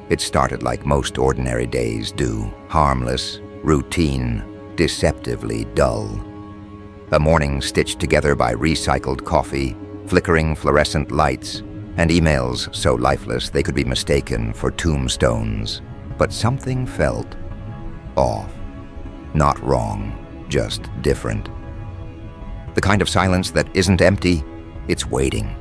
It started like most ordinary days do, harmless, routine, deceptively dull. A morning stitched together by recycled coffee, flickering fluorescent lights, and emails so lifeless they could be mistaken for tombstones. But something felt off. Not wrong, just different. The kind of silence that isn't empty, it's waiting.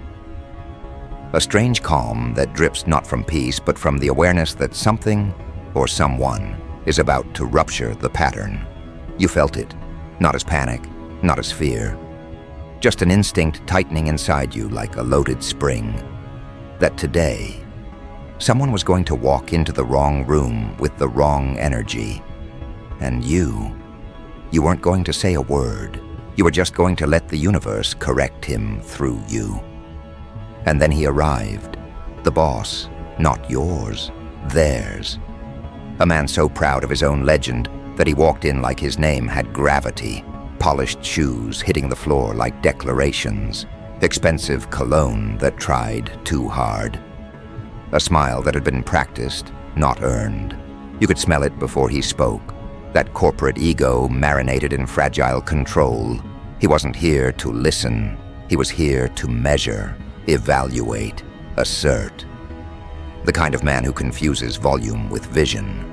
A strange calm that drips not from peace, but from the awareness that something or someone is about to rupture the pattern. You felt it, not as panic, not as fear. Just an instinct tightening inside you like a loaded spring. That today, someone was going to walk into the wrong room with the wrong energy. And you weren't going to say a word. You were just going to let the universe correct him through you. And then he arrived. The boss, not yours, theirs. A man so proud of his own legend that he walked in like his name had gravity, polished shoes hitting the floor like declarations, expensive cologne that tried too hard. A smile that had been practiced, not earned. You could smell it before he spoke. That corporate ego marinated in fragile control. He wasn't here to listen. He was here to measure, evaluate, assert. The kind of man who confuses volume with vision.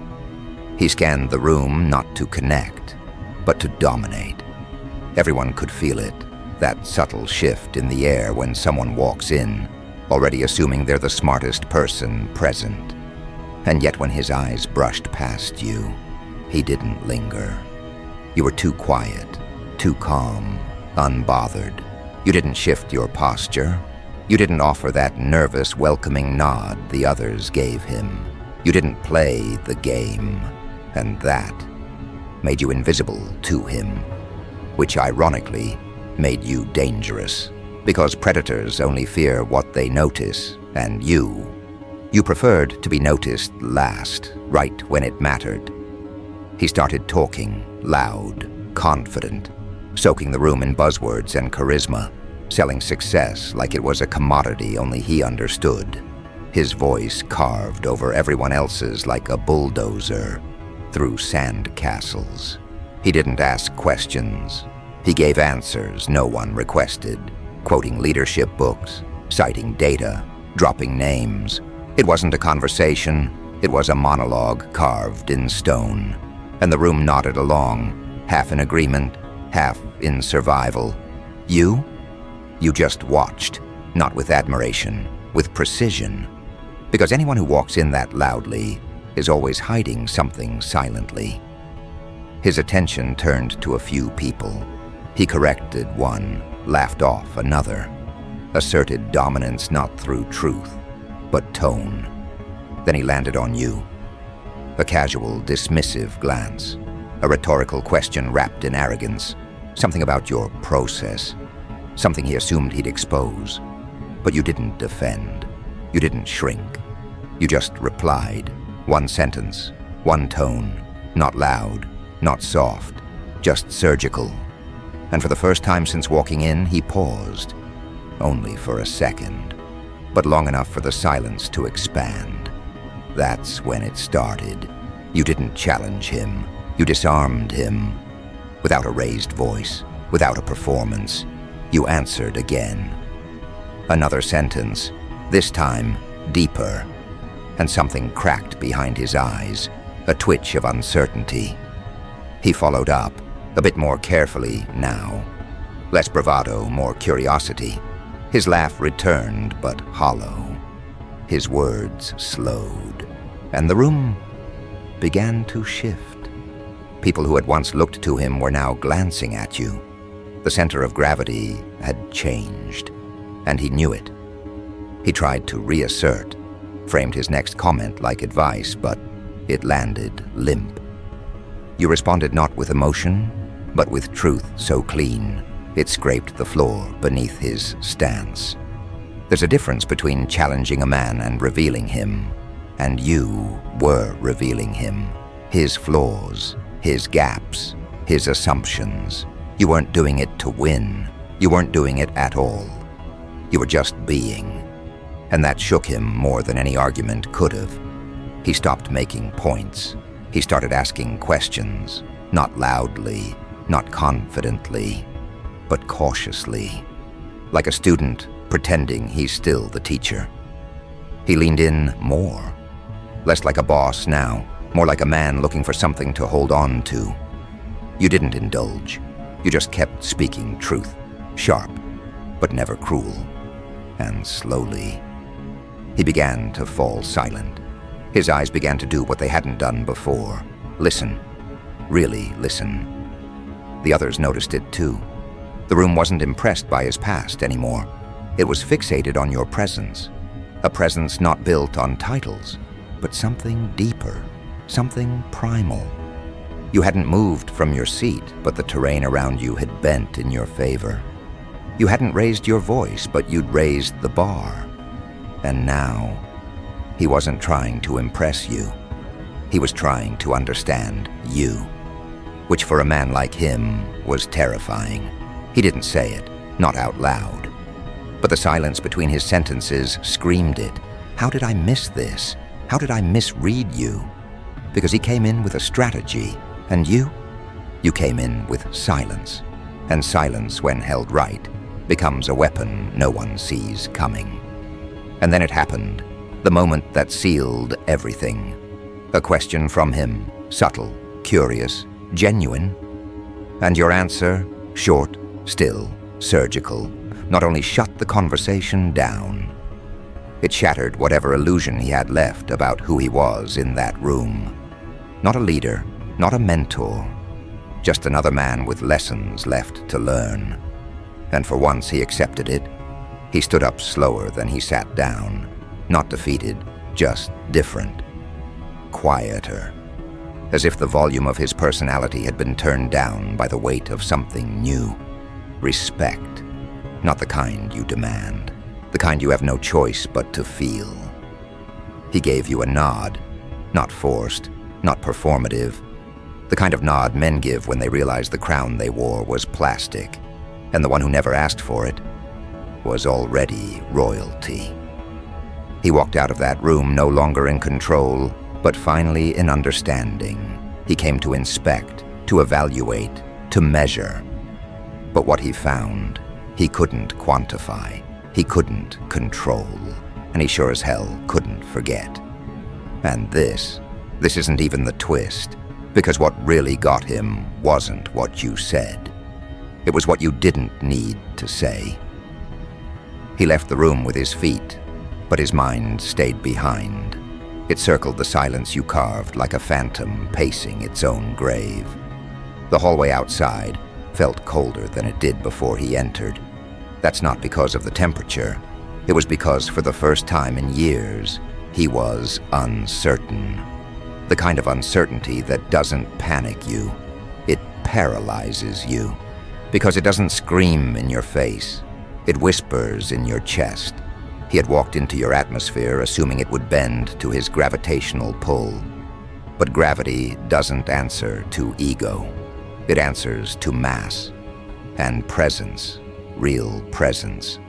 He scanned the room not to connect, but to dominate. Everyone could feel it, that subtle shift in the air when someone walks in, already assuming they're the smartest person present. And yet when his eyes brushed past you, he didn't linger. You were too quiet, too calm, unbothered. You didn't shift your posture. You didn't offer that nervous, welcoming nod the others gave him. You didn't play the game, and that made you invisible to him, which ironically made you dangerous, because predators only fear what they notice, and you preferred to be noticed last, right when it mattered. He started talking, loud, confident, soaking the room in buzzwords and charisma, selling success like it was a commodity only he understood. His voice carved over everyone else's like a bulldozer through sand castles. He didn't ask questions. He gave answers no one requested, quoting leadership books, citing data, dropping names. It wasn't a conversation, it was a monologue carved in stone. And the room nodded along, half in agreement, half in survival. You just watched, not with admiration, with precision. Because anyone who walks in that loudly is always hiding something silently. His attention turned to a few people. He corrected one, laughed off another, asserted dominance not through truth, but tone. Then he landed on you. A casual, dismissive glance, a rhetorical question wrapped in arrogance, something about your process, something he assumed he'd expose. But you didn't defend. You didn't shrink. You just replied. One sentence, one tone, not loud, not soft, just surgical. And for the first time since walking in, he paused, only for a second, but long enough for the silence to expand. That's when it started. You didn't challenge him. You disarmed him. Without a raised voice, without a performance, you answered again. Another sentence, this time deeper, and something cracked behind his eyes, a twitch of uncertainty. He followed up, a bit more carefully now. Less bravado, more curiosity. His laugh returned, but hollow. His words slowed, and the room began to shift. People who had once looked to him were now glancing at you. The center of gravity had changed, and he knew it. He tried to reassert, framed his next comment like advice, but it landed limp. You responded not with emotion, but with truth so clean, it scraped the floor beneath his stance. There's a difference between challenging a man and revealing him, and you were revealing him. His flaws, his gaps, his assumptions. You weren't doing it to win. You weren't doing it at all. You were just being. And that shook him more than any argument could have. He stopped making points. He started asking questions, not loudly, not confidently, but cautiously, like a student pretending he's still the teacher. He leaned in more, less like a boss now, more like a man looking for something to hold on to. You didn't indulge. You just kept speaking truth, sharp, but never cruel. And slowly, he began to fall silent. His eyes began to do what they hadn't done before. Listen. Really listen. The others noticed it too. The room wasn't impressed by his past anymore. It was fixated on your presence. A presence not built on titles, but something deeper, something primal. You hadn't moved from your seat, but the terrain around you had bent in your favor. You hadn't raised your voice, but you'd raised the bar. And now, he wasn't trying to impress you. He was trying to understand you, which for a man like him was terrifying. He didn't say it, not out loud. But the silence between his sentences screamed it. How did I miss this? How did I misread you? Because he came in with a strategy, and you came in with silence. And silence, when held right, becomes a weapon no one sees coming. And then it happened, the moment that sealed everything. A question from him, subtle, curious, genuine. And your answer, short, still, surgical, not only shut the conversation down, it shattered whatever illusion he had left about who he was in that room. Not a leader, not a mentor, just another man with lessons left to learn. And for once he accepted it. He stood up slower than he sat down, not defeated, just different, quieter, as if the volume of his personality had been turned down by the weight of something new. Respect, not the kind you demand, the kind you have no choice but to feel. He gave you a nod, not forced, not performative, the kind of nod men give when they realize the crown they wore was plastic, and the one who never asked for it was already royalty. He walked out of that room no longer in control, but finally in understanding. He came to inspect, to evaluate, to measure. But what he found, he couldn't quantify, he couldn't control, and he sure as hell couldn't forget. And this isn't even the twist, because what really got him wasn't what you said. It was what you didn't need to say. He left the room with his feet, but his mind stayed behind. It circled the silence you carved like a phantom pacing its own grave. The hallway outside felt colder than it did before he entered. That's not because of the temperature. It was because for the first time in years, he was uncertain. The kind of uncertainty that doesn't panic you. It paralyzes you. Because it doesn't scream in your face. It whispers in your chest. He had walked into your atmosphere assuming it would bend to his gravitational pull. But gravity doesn't answer to ego. It answers to mass. And presence, real presence,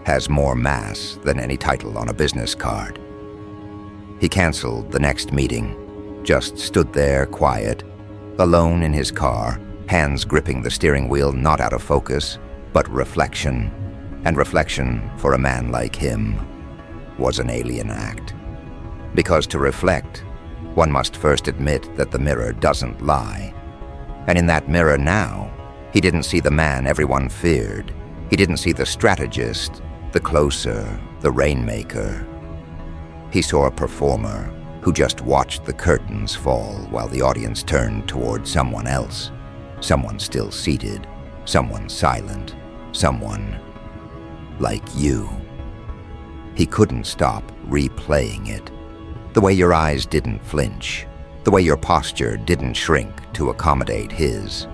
has more mass than any title on a business card. He canceled the next meeting, just stood there quiet, alone in his car, hands gripping the steering wheel, not out of focus, but reflection. And reflection, for a man like him, was an alien act. Because to reflect, one must first admit that the mirror doesn't lie. And in that mirror now, he didn't see the man everyone feared. He didn't see the strategist, the closer, the rainmaker. He saw a performer who just watched the curtains fall while the audience turned toward someone else. Someone still seated, someone silent, someone like you. He couldn't stop replaying it. The way your eyes didn't flinch, the way your posture didn't shrink to accommodate his,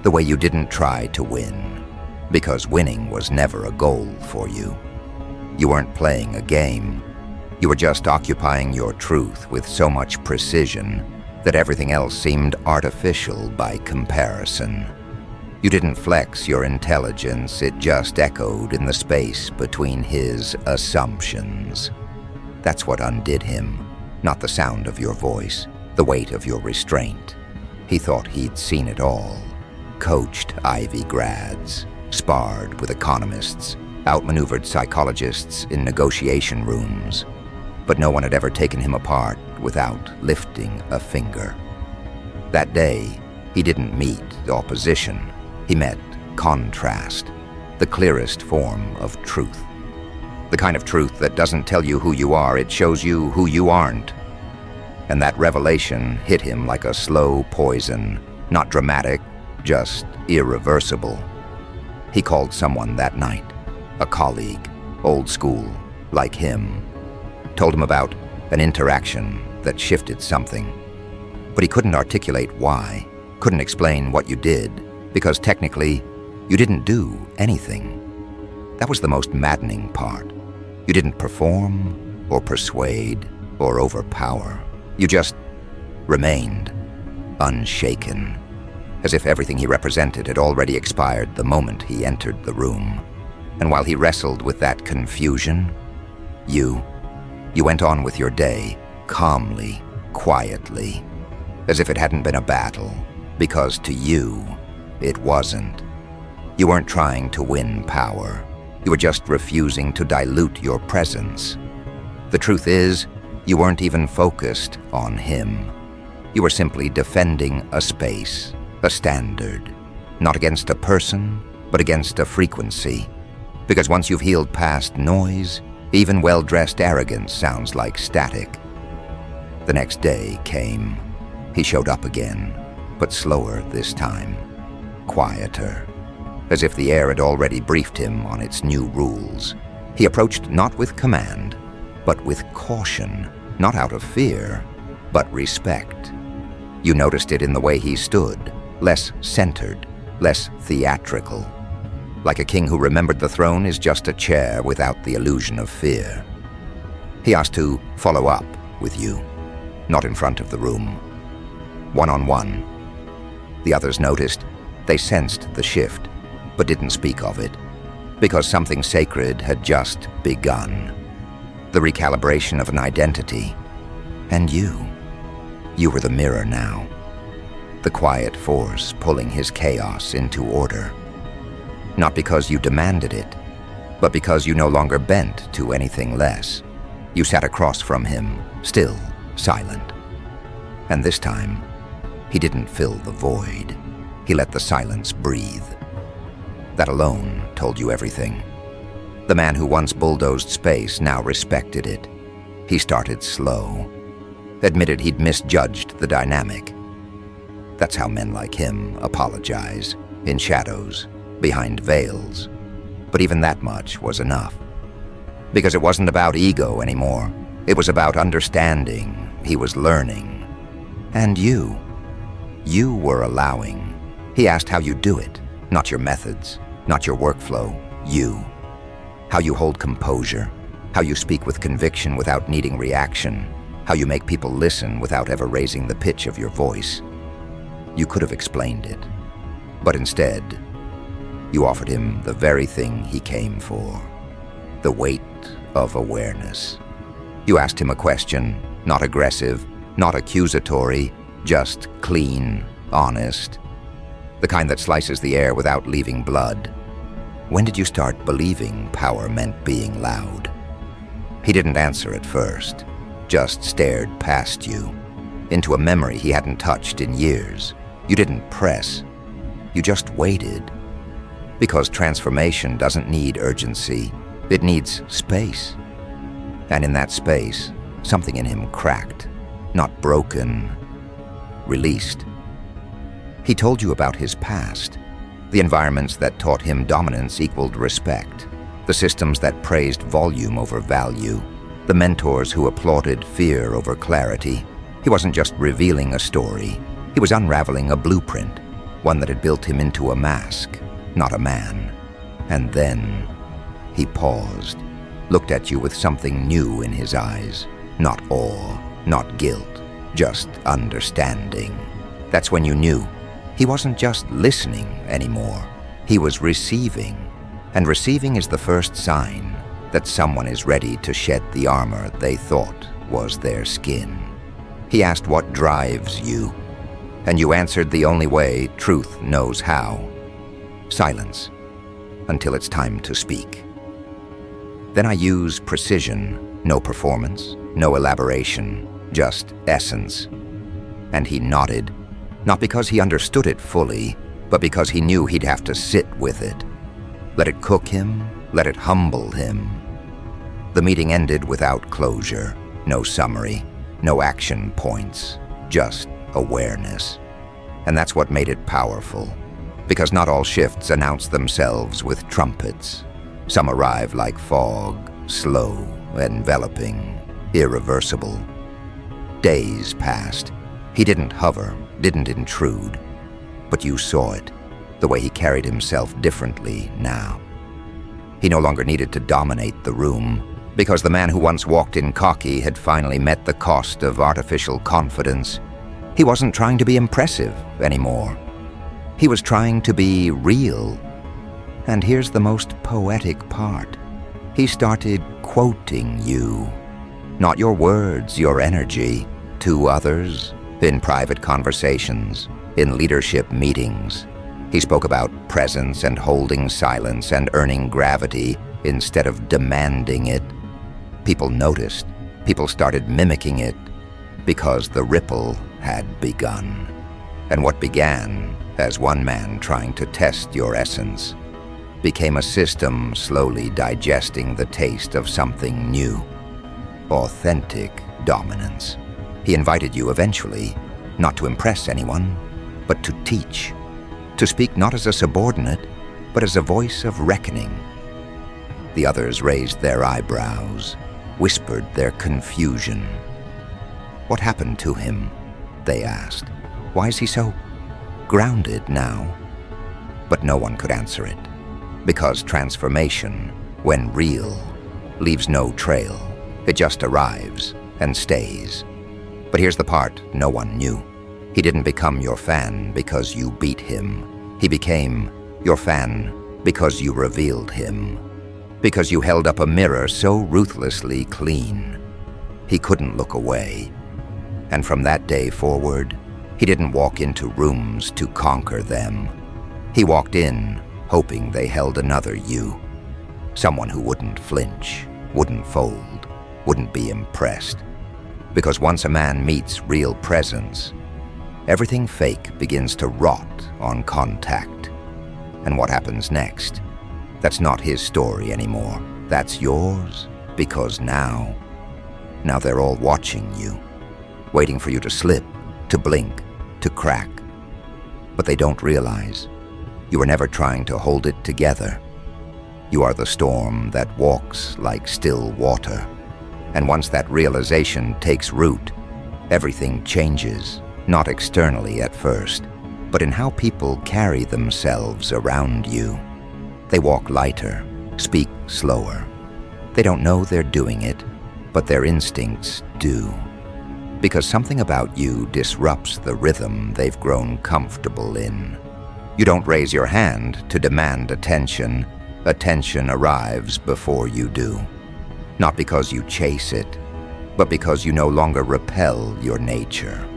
the way you didn't try to win, because winning was never a goal for you. You weren't playing a game. You were just occupying your truth with so much precision that everything else seemed artificial by comparison. You didn't flex your intelligence, it just echoed in the space between his assumptions. That's what undid him. not the sound of your voice, the weight of your restraint. He thought he'd seen it all. Coached Ivy grads, sparred with economists, outmaneuvered psychologists in negotiation rooms. But no one had ever taken him apart without lifting a finger. That day, he didn't meet opposition. He met contrast, the clearest form of truth. The kind of truth that doesn't tell you who you are, it shows you who you aren't. And that revelation hit him like a slow poison, not dramatic, just irreversible. He called someone that night, a colleague, old school, like him. Told him about an interaction that shifted something. But he couldn't articulate why, couldn't explain what you did, because technically, you didn't do anything. That was the most maddening part. You didn't perform, or persuade, or overpower. You just remained, unshaken, as if everything he represented had already expired the moment he entered the room. And while he wrestled with that confusion, you went on with your day, calmly, quietly, as if it hadn't been a battle, because to you, it wasn't. You weren't trying to win power. You were just refusing to dilute your presence. The truth is, you weren't even focused on him. You were simply defending a space, a standard, not against a person, but against a frequency. Because once you've healed past noise, even well-dressed arrogance sounds like static. The next day came. He showed up again, but slower this time, quieter, as if the air had already briefed him on its new rules. He approached not with command, but with caution, not out of fear, but respect. You noticed it in the way he stood, less centered, less theatrical. Like a king who remembered the throne is just a chair without the illusion of fear. He asked to follow up with you, not in front of the room. One-on-one. The others noticed. They sensed the shift, but didn't speak of it, because something sacred had just begun. The recalibration of an identity. And you were the mirror now. The quiet force pulling his chaos into order. Not because you demanded it, but because you no longer bent to anything less. You sat across from him, still silent. And this time, he didn't fill the void. He let the silence breathe. That alone told you everything. The man who once bulldozed space now respected it. He started slow, admitted he'd misjudged the dynamic. That's how men like him apologize, in shadows, behind veils. But even that much was enough. Because it wasn't about ego anymore. It was about understanding. He was learning. And you were allowing. He asked how you do it, not your methods, not your workflow, you. How you hold composure, how you speak with conviction without needing reaction, how you make people listen without ever raising the pitch of your voice. You could have explained it, but instead, you offered him the very thing he came for, the weight of awareness. You asked him a question, not aggressive, not accusatory, just clean, honest, the kind that slices the air without leaving blood. When did you start believing power meant being loud? He didn't answer at first, just stared past you, into a memory he hadn't touched in years. You didn't press, you just waited. Because transformation doesn't need urgency, it needs space. And in that space, something in him cracked, not broken, released. He told you about his past, the environments that taught him dominance equaled respect, the systems that praised volume over value, the mentors who applauded fear over clarity. He wasn't just revealing a story, he was unraveling a blueprint, one that had built him into a mask, not a man. And then he paused, looked at you with something new in his eyes, not awe, not guilt, just understanding. That's when you knew. He wasn't just listening anymore. He was receiving. And receiving is the first sign that someone is ready to shed the armor they thought was their skin. He asked what drives you, and you answered the only way truth knows how. Silence, until it's time to speak. Then I use precision, no performance, no elaboration, just essence. And he nodded, not because he understood it fully, but because he knew he'd have to sit with it. Let it cook him, let it humble him. The meeting ended without closure, no summary, no action points, just awareness. And that's what made it powerful, because not all shifts announce themselves with trumpets. Some arrive like fog, slow, enveloping, irreversible. Days passed. He didn't hover, didn't intrude, but you saw it, the way he carried himself differently now. He no longer needed to dominate the room, because the man who once walked in cocky had finally met the cost of artificial confidence. He wasn't trying to be impressive anymore. He was trying to be real. And here's the most poetic part. He started quoting you. Not your words, your energy, to others, in private conversations, in leadership meetings. He spoke about presence and holding silence and earning gravity instead of demanding it. People noticed. People started mimicking it because the ripple had begun. And what began as one man trying to test your essence became a system slowly digesting the taste of something new. Authentic dominance. He invited you eventually, not to impress anyone, but to teach. To speak not as a subordinate, but as a voice of reckoning. The others raised their eyebrows, whispered their confusion. What happened to him? They asked. Why is he so grounded now? But no one could answer it, because transformation, when real, leaves no trail. It just arrives and stays. But here's the part no one knew. He didn't become your fan because you beat him. He became your fan because you revealed him. Because you held up a mirror so ruthlessly clean, he couldn't look away. And from that day forward, he didn't walk into rooms to conquer them. He walked in, hoping they held another you. Someone who wouldn't flinch, wouldn't fold, wouldn't be impressed. Because once a man meets real presence, everything fake begins to rot on contact. And what happens next? That's not his story anymore. That's yours, because now they're all watching you, waiting for you to slip, to blink, to crack. But they don't realize you were never trying to hold it together. You are the storm that walks like still water. And once that realization takes root, everything changes, not externally at first, but in how people carry themselves around you. They walk lighter, speak slower. They don't know they're doing it, but their instincts do. Because something about you disrupts the rhythm they've grown comfortable in. You don't raise your hand to demand attention. Attention arrives before you do. Not because you chase it, but because you no longer repel your nature.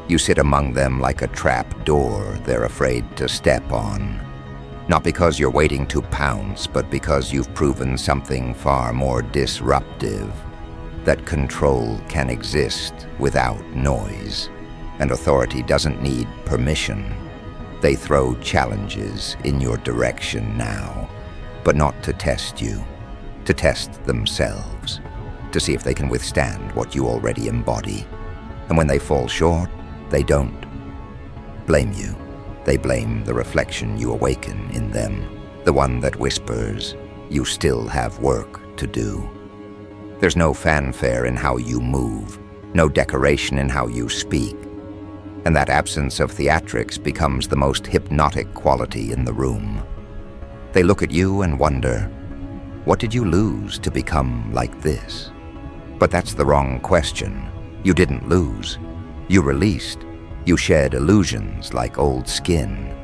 You sit among them like a trap door they're afraid to step on. Not because you're waiting to pounce, but because you've proven something far more disruptive. That control can exist without noise, and authority doesn't need permission. They throw challenges in your direction now, but not to test you. To test themselves, to see if they can withstand what you already embody. And when they fall short, they don't blame you. They blame the reflection you awaken in them, the one that whispers, you still have work to do. There's no fanfare in how you move, no decoration in how you speak. And that absence of theatrics becomes the most hypnotic quality in the room. They look at you and wonder, what did you lose to become like this? But that's the wrong question. You didn't lose. You released. You shed illusions like old skin.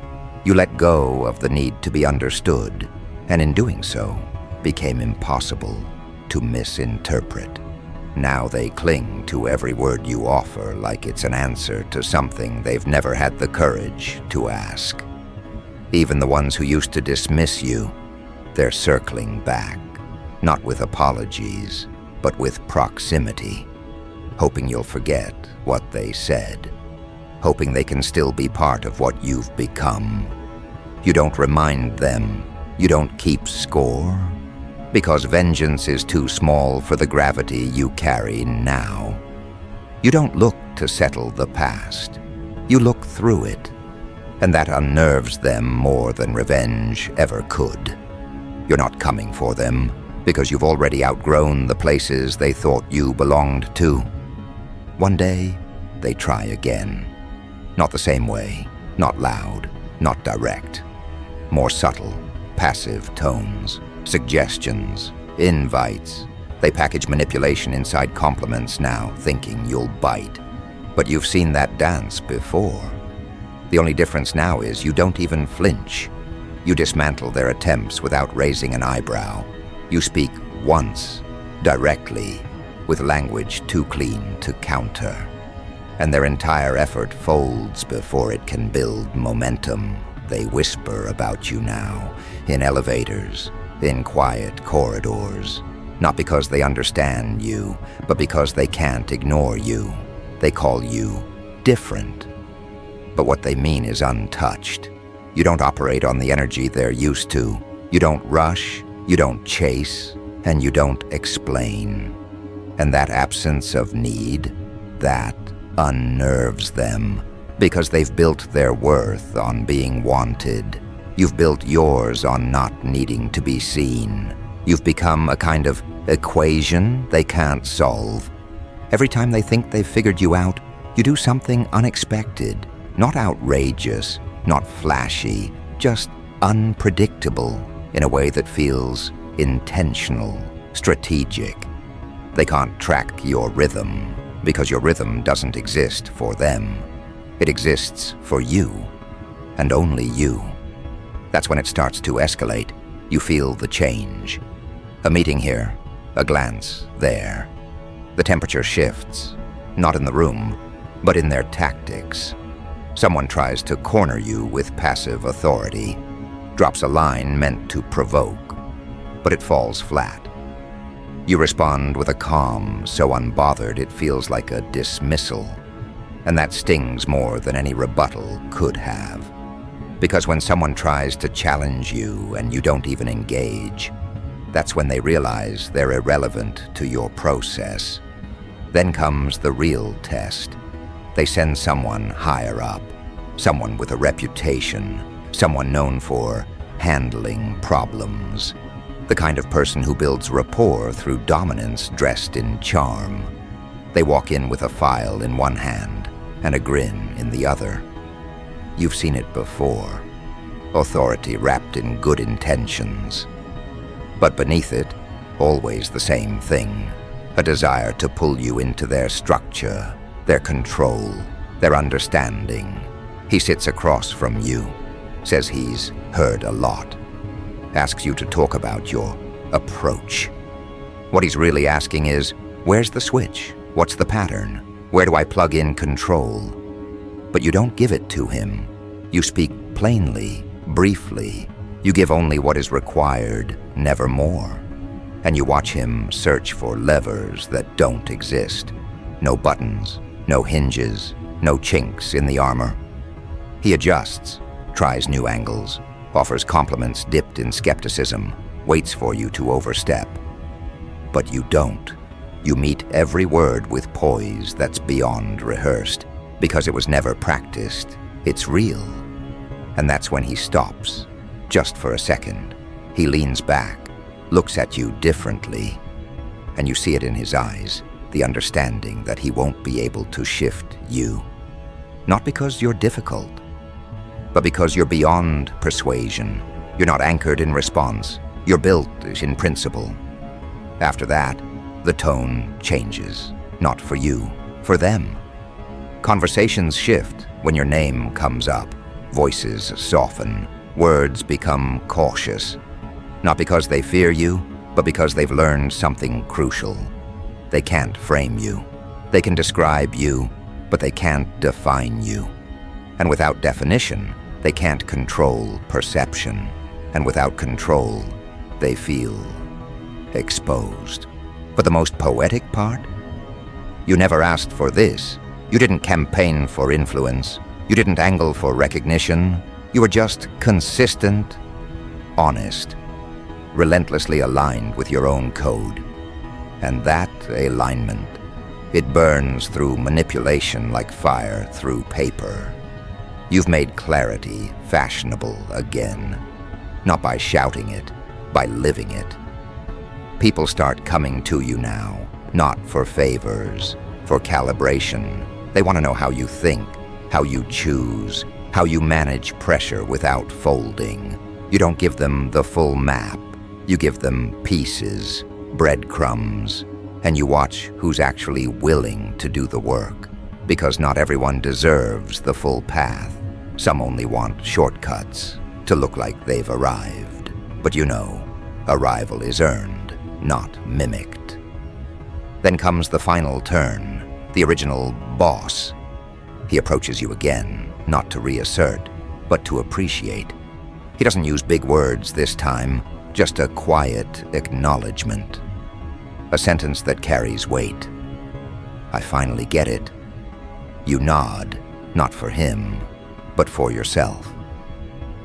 You let go of the need to be understood, and in doing so, became impossible to misinterpret. Now they cling to every word you offer like it's an answer to something they've never had the courage to ask. Even the ones who used to dismiss you, they're circling back, not with apologies, but with proximity, hoping you'll forget what they said, hoping they can still be part of what you've become. You don't remind them, you don't keep score, because vengeance is too small for the gravity you carry now. You don't look to settle the past, you look through it, and that unnerves them more than revenge ever could. You're not coming for them, because you've already outgrown the places they thought you belonged to. One day, they try again. Not the same way, not loud, not direct. More subtle, passive tones, suggestions, invites. They package manipulation inside compliments now, thinking you'll bite. But you've seen that dance before. The only difference now is you don't even flinch. You dismantle their attempts without raising an eyebrow. You speak once, directly, with language too clean to counter. And their entire effort folds before it can build momentum. They whisper about you now, in elevators, in quiet corridors. Not because they understand you, but because they can't ignore you. They call you different. But what they mean is untouched. You don't operate on the energy they're used to. You don't rush, you don't chase, and you don't explain. And that absence of need, that unnerves them, because they've built their worth on being wanted. You've built yours on not needing to be seen. You've become a kind of equation they can't solve. Every time they think they've figured you out, you do something unexpected, not outrageous, not flashy, just unpredictable in a way that feels intentional, strategic. They can't track your rhythm because your rhythm doesn't exist for them. It exists for you, and only you. That's when it starts to escalate. You feel the change. A meeting here, a glance there. The temperature shifts, not in the room, but in their tactics. Someone tries to corner you with passive authority, drops a line meant to provoke, but it falls flat. You respond with a calm so unbothered it feels like a dismissal, and that stings more than any rebuttal could have. Because when someone tries to challenge you and you don't even engage, that's when they realize they're irrelevant to your process. Then comes the real test. They send someone higher up, someone with a reputation, someone known for handling problems, the kind of person who builds rapport through dominance dressed in charm. They walk in with a file in one hand and a grin in the other. You've seen it before. Authority wrapped in good intentions. But beneath it, always the same thing. A desire to pull you into their structure, their control, their understanding. He sits across from you, says he's heard a lot, asks you to talk about your approach. What he's really asking is, where's the switch? What's the pattern? Where do I plug in control? But you don't give it to him. You speak plainly, briefly. You give only what is required, never more. And you watch him search for levers that don't exist. No buttons, no hinges, no chinks in the armor. He adjusts, tries new angles, offers compliments dipped in skepticism, waits for you to overstep. But you don't. You meet every word with poise that's beyond rehearsed, because it was never practiced. It's real. And that's when he stops, just for a second. He leans back, looks at you differently, and you see it in his eyes, the understanding that he won't be able to shift you. Not because you're difficult, but because you're beyond persuasion. You're not anchored in response. You're built in principle. After that, the tone changes, not for you, for them. Conversations shift when your name comes up. Voices soften, words become cautious. Not because they fear you, but because they've learned something crucial. They can't frame you. They can describe you, but they can't define you. And without definition, they can't control perception. And without control, they feel exposed. But the most poetic part? You never asked for this. You didn't campaign for influence. You didn't angle for recognition. You were just consistent, honest, relentlessly aligned with your own code. And that alignment, it burns through manipulation like fire through paper. You've made clarity fashionable again, not by shouting it, by living it. People start coming to you now, not for favors, for calibration. They want to know how you think, how you choose, how you manage pressure without folding. You don't give them the full map. You give them pieces, breadcrumbs, and you watch who's actually willing to do the work. Because not everyone deserves the full path. Some only want shortcuts to look like they've arrived. But you know, arrival is earned, not mimicked. Then comes the final turn, the original boss. He approaches you again, not to reassert, but to appreciate. He doesn't use big words this time, just a quiet acknowledgement. A sentence that carries weight. I finally get it. You nod, not for him, but for yourself.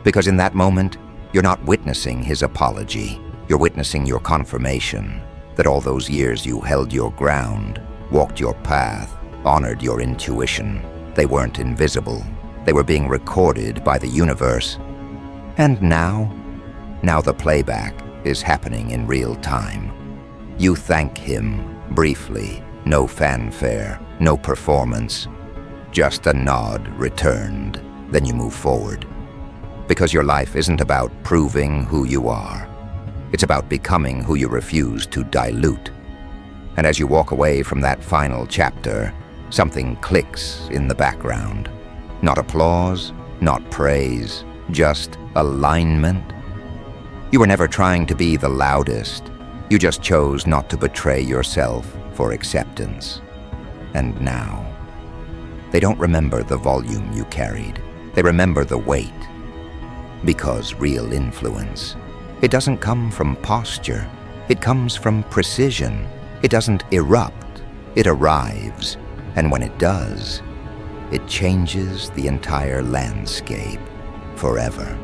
Because in that moment, you're not witnessing his apology. You're witnessing your confirmation that all those years you held your ground, walked your path, honored your intuition. They weren't invisible. They were being recorded by the universe. And now the playback is happening in real time. You thank him briefly, no fanfare, no performance, just a nod returned. Then you move forward. Because your life isn't about proving who you are. It's about becoming who you refuse to dilute. And as you walk away from that final chapter, something clicks in the background. Not applause, not praise, just alignment. You were never trying to be the loudest. You just chose not to betray yourself for acceptance. And now, they don't remember the volume you carried. They remember the weight. Because real influence, it doesn't come from posture. It comes from precision. It doesn't erupt. It arrives. And when it does, it changes the entire landscape forever.